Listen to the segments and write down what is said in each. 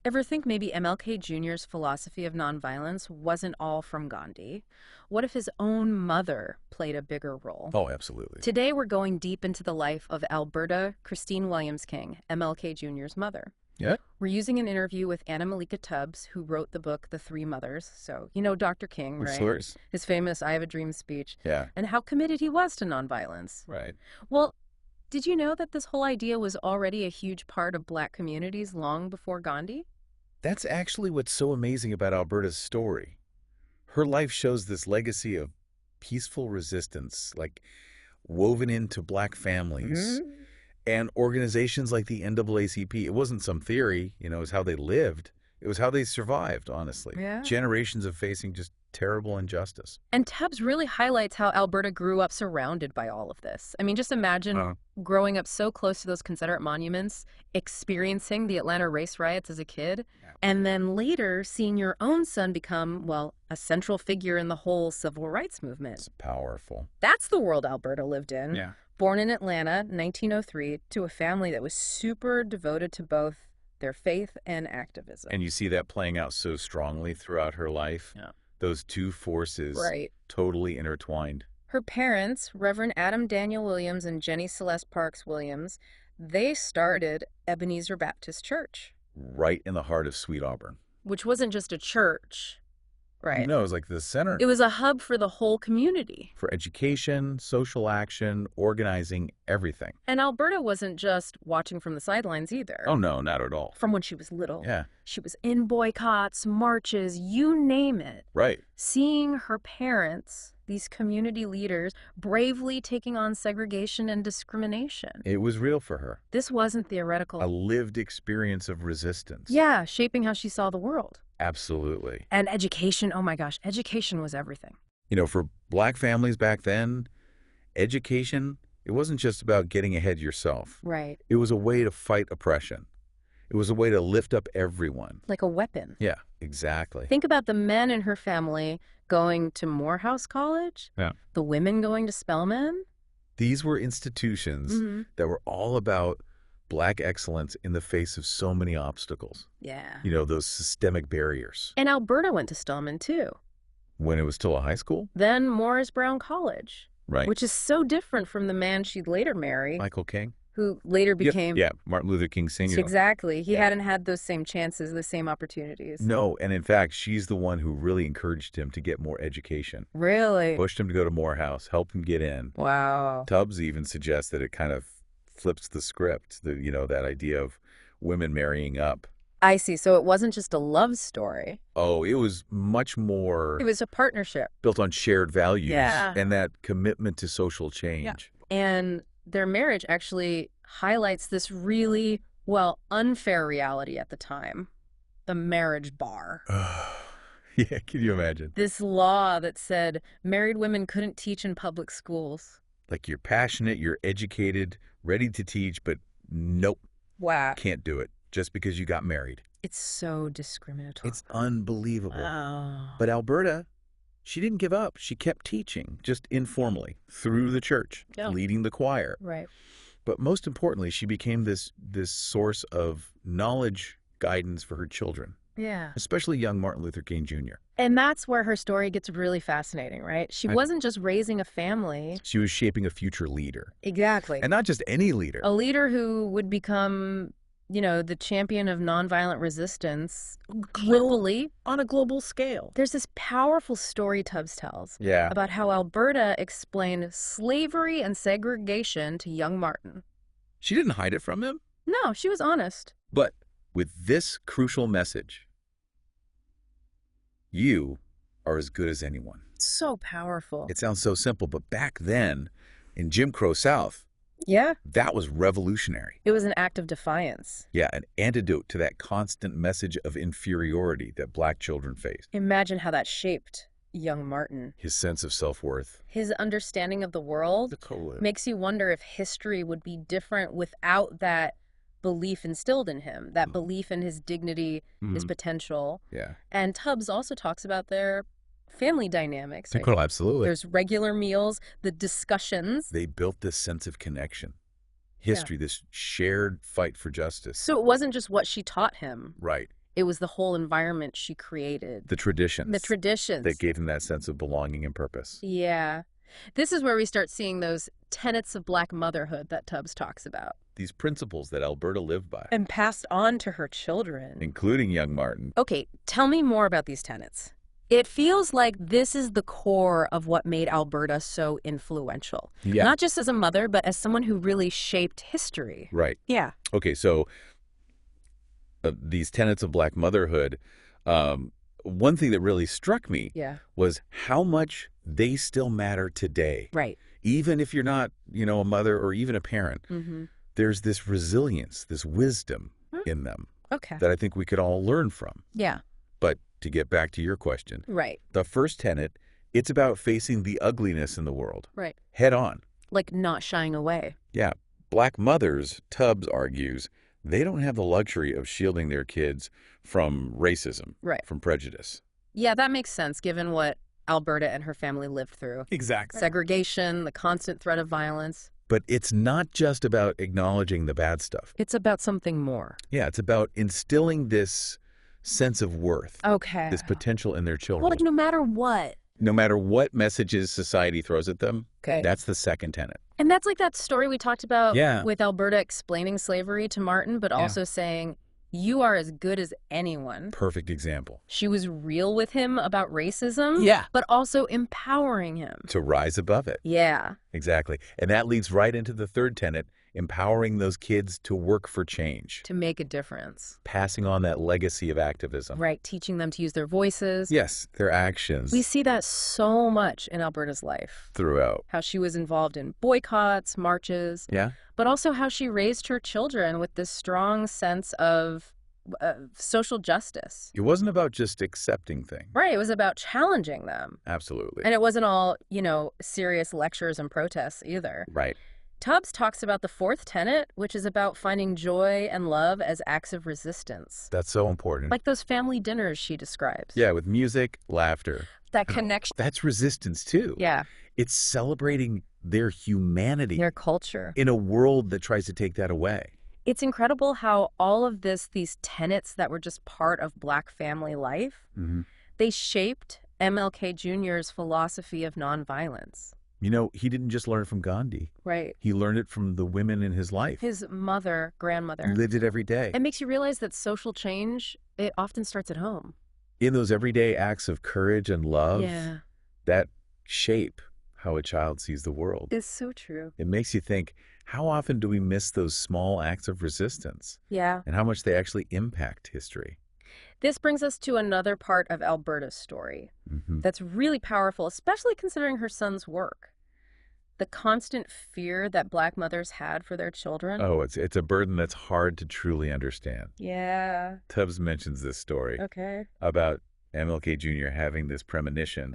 Ever think maybe MLK Jr.'s philosophy of nonviolence wasn't all from Gandhi? What if his own mother played a bigger role? Oh, absolutely. Today, we're going deep into the life of Alberta Christine Williams King, MLK Jr.'s mother. Yeah. We're using an interview with Anna Malika Tubbs, who wrote the book The Three Mothers. So, you know Dr. King, Which right? source? His famous I Have a Dream speech, Yeah. and how committed he was to nonviolence. Right. Well, did you know that this whole idea was already a huge part of Black communities long before Gandhi? That's actually what's so amazing about Alberta's story. Her life shows this legacy of peaceful resistance, like woven into Black families and organizations like the NAACP. It wasn't some theory, it was how they lived. It was how they survived, honestly. Yeah. Generations of facing just terrible injustice. And Tubbs really highlights how Alberta grew up surrounded by all of this. I mean, just imagine growing up so close to those Confederate monuments, experiencing the Atlanta race riots as a kid, and then later seeing your own son become, well, a central figure in the whole civil rights movement. It's powerful. That's the world Alberta lived in. Yeah. Born in Atlanta, 1903, to a family that was super devoted to both their faith and activism. And you see that playing out so strongly throughout her life. Yeah. Those two forces totally intertwined. Her parents, Reverend Adam Daniel Williams and Jenny Celeste Parks Williams, they started Ebenezer Baptist Church. Right in the heart of Sweet Auburn. Which wasn't just a church, right? No, it was like the center. It was a hub for the whole community. For education, social action, organizing, everything. And Alberta wasn't just watching from the sidelines either. Oh, no, not at all. From when she was little. Yeah. She was in boycotts, marches, you name it. Right. Seeing her parents, these community leaders, bravely taking on segregation and discrimination. It was real for her. This wasn't theoretical. A lived experience of resistance. Yeah, shaping how she saw the world. Absolutely. And education, oh my gosh, education was everything. For Black families back then, education, it wasn't just about getting ahead yourself. Right. It was a way to fight oppression. It was a way to lift up everyone. Like a weapon. Yeah, exactly. Think about the men in her family going to Morehouse College. Yeah. The women going to Spelman. These were institutions that were all about Black excellence in the face of so many obstacles. Yeah. Those systemic barriers. And Alberta went to Spelman too. When it was still a high school? Then Morris Brown College. Right. Which is so different from the man she'd later marry. Michael King? Who later became... Yeah, Martin Luther King Sr. Exactly. He hadn't had those same chances, the same opportunities. No, and in fact, she's the one who really encouraged him to get more education. Really? Pushed him to go to Morehouse, helped him get in. Wow. Tubbs even suggests that it kind of flips the script, that idea of women marrying up. I see. So it wasn't just a love story. Oh, it was much more... It was a partnership. Built on shared values. Yeah. And that commitment to social change. Yeah. And their marriage actually highlights this really, unfair reality at the time. The marriage bar. Yeah, can you imagine? This law that said married women couldn't teach in public schools. Like you're passionate, you're educated, ready to teach, but nope. Wow. Can't do it just because you got married. It's so discriminatory. It's unbelievable. Oh. But Alberta, she didn't give up. She kept teaching, just informally, through the church, leading the choir. Right. But most importantly, she became this source of knowledge, guidance for her children. Yeah. Especially young Martin Luther King Jr. And that's where her story gets really fascinating, right? She wasn't just raising a family. She was shaping a future leader. Exactly. And not just any leader. A leader who would become, the champion of nonviolent resistance globally on a global scale. There's this powerful story Tubbs tells about how Alberta explained slavery and segregation to young Martin. She didn't hide it from him. No, she was honest. But with this crucial message, you are as good as anyone. So powerful. It sounds so simple, but back then, in Jim Crow South, that was revolutionary. It was an act of defiance. Yeah, an antidote to that constant message of inferiority that Black children faced. Imagine how that shaped young Martin. His sense of self-worth. His understanding of the world makes you wonder if history would be different without that belief instilled in him, that belief in his dignity, his potential. Yeah. And Tubbs also talks about their family dynamics. Right? Cool, absolutely. There's regular meals, the discussions. They built this sense of connection, history, this shared fight for justice. So it wasn't just what she taught him. Right. It was the whole environment she created. The traditions. The traditions. That gave them that sense of belonging and purpose. Yeah. This is where we start seeing those tenets of Black motherhood that Tubbs talks about. These principles that Alberta lived by. And passed on to her children. Including young Martin. Okay, tell me more about these tenets. It feels like this is the core of what made Alberta so influential. Yeah. Not just as a mother, but as someone who really shaped history. Right. Yeah. Okay, so these tenets of Black motherhood, one thing that really struck me was how much they still matter today. Right. Even if you're not, a mother or even a parent, there's this resilience, this wisdom in them that I think we could all learn from. Yeah. But to get back to your question, right. The first tenet, it's about facing the ugliness in the world. Right. Head on. Like not shying away. Yeah. Black mothers, Tubbs argues, they don't have the luxury of shielding their kids from racism, from prejudice. Yeah, that makes sense given what Alberta and her family lived through. Exactly. Segregation, the constant threat of violence. But it's not just about acknowledging the bad stuff. It's about something more. Yeah, it's about instilling this sense of worth. Okay. This potential in their children. Well, like no matter what. No matter what messages society throws at them, that's the second tenet. And that's like that story we talked about with Alberta explaining slavery to Martin, but also saying, you are as good as anyone. Perfect example. She was real with him about racism, but also empowering him. To rise above it. Yeah. Exactly. And that leads right into the third tenet, empowering those kids to work for change. To make a difference. Passing on that legacy of activism. Right, teaching them to use their voices. Yes, their actions. We see that so much in Alberta's life. Throughout. How she was involved in boycotts, marches. Yeah. But also how she raised her children with this strong sense of social justice. It wasn't about just accepting things. Right, it was about challenging them. Absolutely. And it wasn't all, serious lectures and protests either. Right. Tubbs talks about the fourth tenet, which is about finding joy and love as acts of resistance. That's so important. Like those family dinners she describes. Yeah, with music, laughter. That connection. That's resistance, too. Yeah. It's celebrating their humanity. Their culture. In a world that tries to take that away. It's incredible how all of these tenets that were just part of Black family life, they shaped MLK Jr.'s philosophy of nonviolence. He didn't just learn it from Gandhi. Right. He learned it from the women in his life. His mother, grandmother. Lived it every day. It makes you realize that social change, it often starts at home. In those everyday acts of courage and love, that shape how a child sees the world. It's so true. It makes you think, how often do we miss those small acts of resistance? Yeah. And how much they actually impact history. This brings us to another part of Alberta's story that's really powerful, especially considering her son's work. The constant fear that Black mothers had for their children. Oh, it's a burden that's hard to truly understand. Yeah. Tubbs mentions this story about MLK Jr. having this premonition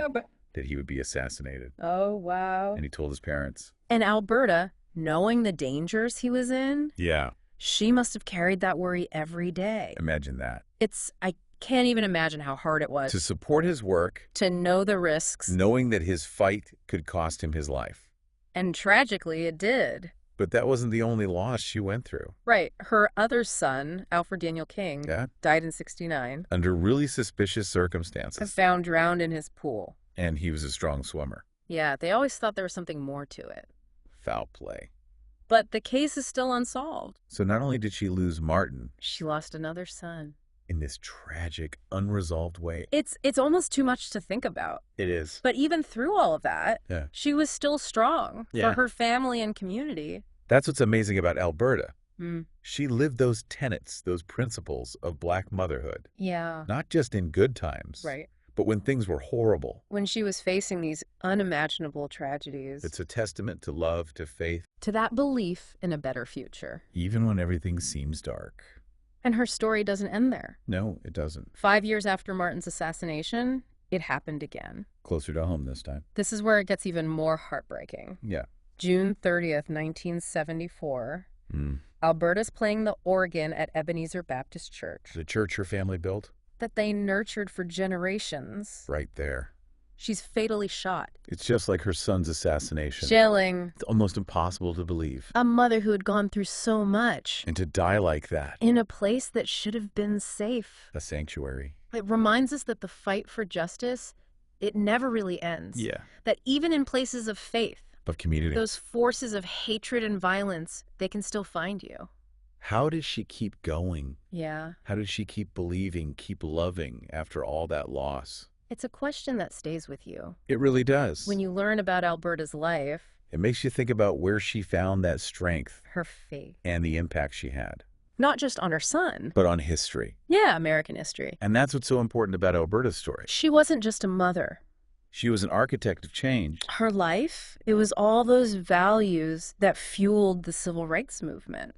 that he would be assassinated. Oh, wow. And he told his parents. And Alberta, knowing the dangers he was in, she must have carried that worry every day. Imagine that. I can't even imagine how hard it was. To support his work. To know the risks. Knowing that his fight could cost him his life. And tragically, it did. But that wasn't the only loss she went through. Right. Her other son, Alfred Daniel King, died in 1969. Under really suspicious circumstances. Found drowned in his pool. And he was a strong swimmer. Yeah, they always thought there was something more to it. Foul play. But the case is still unsolved. So not only did she lose Martin, she lost another son. In this tragic, unresolved way. It's almost too much to think about. It is. But even through all of that, she was still strong for her family and community. That's what's amazing about Alberta. She lived those tenets, those principles of Black motherhood. Yeah. Not just in good times. Right. But when things were horrible. When she was facing these unimaginable tragedies. It's a testament to love, to faith. To that belief in a better future. Even when everything seems dark. And her story doesn't end there. No, it doesn't. 5 years after Martin's assassination, it happened again. Closer to home this time. This is where it gets even more heartbreaking. Yeah. June 30th, 1974. Alberta's playing the organ at Ebenezer Baptist Church. The church her family built? That they nurtured for generations. Right there. She's fatally shot. It's just like her son's assassination. Chilling. It's almost impossible to believe. A mother who had gone through so much. And to die like that. In a place that should have been safe. A sanctuary. It reminds us that the fight for justice, it never really ends. Yeah. That even in places of faith, Of community. those forces of hatred and violence, they can still find you. How did she keep going? Yeah. How did she keep believing, keep loving after all that loss? It's a question that stays with you. It really does. When you learn about Alberta's life, It makes you think about where she found that strength her faith, and the impact she had, not just on her son. but on history. Yeah, American history. And that's what's so important about Alberta's story. She wasn't just a mother. She was an architect of change. Her life, it was all those values that fueled the civil rights movement.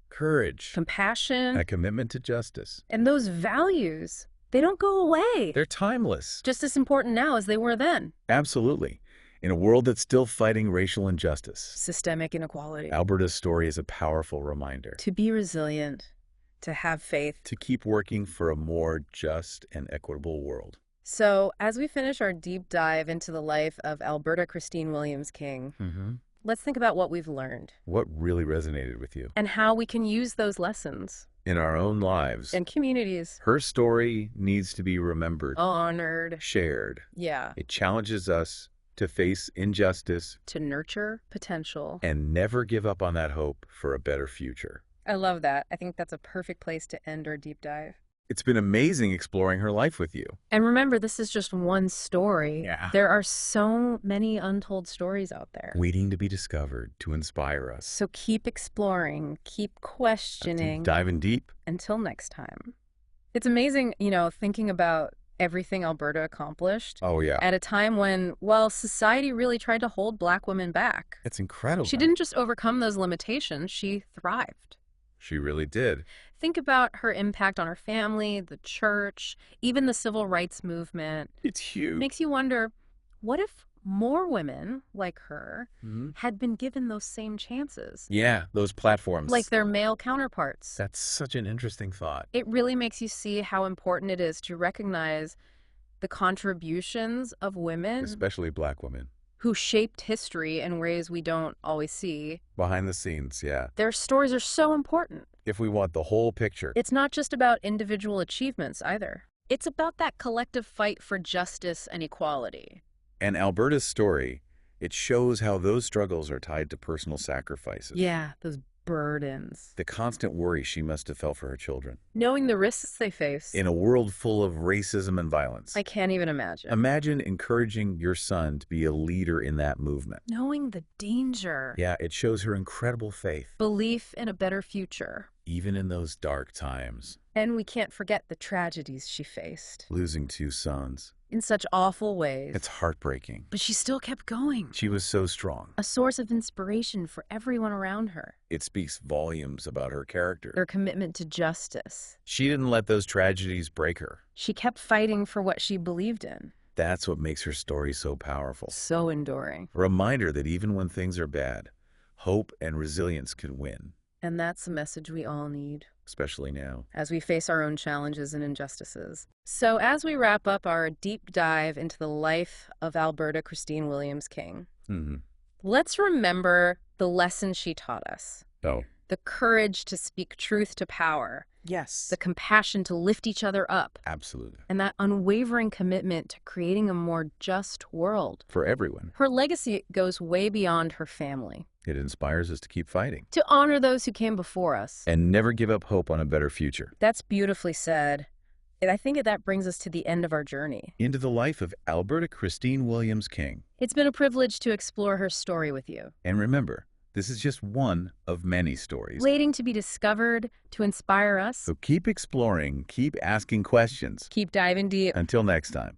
Courage. Compassion. A commitment to justice. And those values, they don't go away. They're timeless. Just as important now as they were then. Absolutely. In a world that's still fighting racial injustice, Systemic inequality. Alberta's story is a powerful reminder To be resilient, to have faith. to keep working for a more just and equitable world. So, as we finish our deep dive into the life of Alberta Christine Williams King, let's think about what we've learned What really resonated with you? and how we can use those lessons In our own lives, in communities. her story needs to be remembered, Honored. shared. Yeah. It challenges us to face injustice To nurture potential. and never give up on that hope for a better future. I love that. I think that's a perfect place to end our deep dive. It's been amazing exploring her life with you. And remember, this is just one story. Yeah. There are so many untold stories out there. Waiting to be discovered, to inspire us. So keep exploring, keep questioning. Diving deep. Until next time. It's amazing, thinking about everything Alberta accomplished Oh, yeah. at a time when, well, society really tried to hold Black women back. It's incredible. She didn't just overcome those limitations, she thrived. She really did. Think about her impact on her family, the church, even the civil rights movement. It's huge. Makes you wonder, what if more women like her had been given those same chances? Yeah, those platforms. Like their male counterparts. That's such an interesting thought. It really makes you see how important it is to recognize the contributions of women Especially Black women. who shaped history in ways we don't always see. Behind the scenes, yeah. Their stories are so important. If we want the whole picture. It's not just about individual achievements either. It's about that collective fight for justice and equality. And Alberta's story, it shows how those struggles are tied to personal sacrifices. Yeah, those burdens. The constant worry she must have felt for her children. Knowing the risks they face. In a world full of racism and violence. I can't even imagine. Imagine encouraging your son to be a leader in that movement. Knowing the danger. Yeah, it shows her incredible faith, Belief in a better future. even in those dark times. And we can't forget the tragedies she faced. Losing 2 sons. In such awful ways. It's heartbreaking. But she still kept going. She was so strong. A source of inspiration for everyone around her. It speaks volumes about her character. Their commitment to justice. She didn't let those tragedies break her. She kept fighting for what she believed in. That's what makes her story so powerful. So enduring. A reminder that even when things are bad, hope and resilience can win, And that's a message we all need especially now. as we face our own challenges and injustices. So as we wrap up our deep dive into the life of Alberta Christine Williams King, let's remember the lesson she taught us. Oh, The courage to speak truth to power. Yes. The compassion to lift each other up. absolutely. And that unwavering commitment to creating a more just world. For everyone. Her legacy goes way beyond her family. It inspires us to keep fighting To honor those who came before us. and never give up hope on a better future. That's beautifully said. And I think that brings us to the end of our journey. Into the life of Alberta Christine Williams King. It's been a privilege to explore her story with you. And remember, this is just one of many stories. Waiting to be discovered, to inspire us. So keep exploring, keep asking questions. Keep diving deep. Until next time.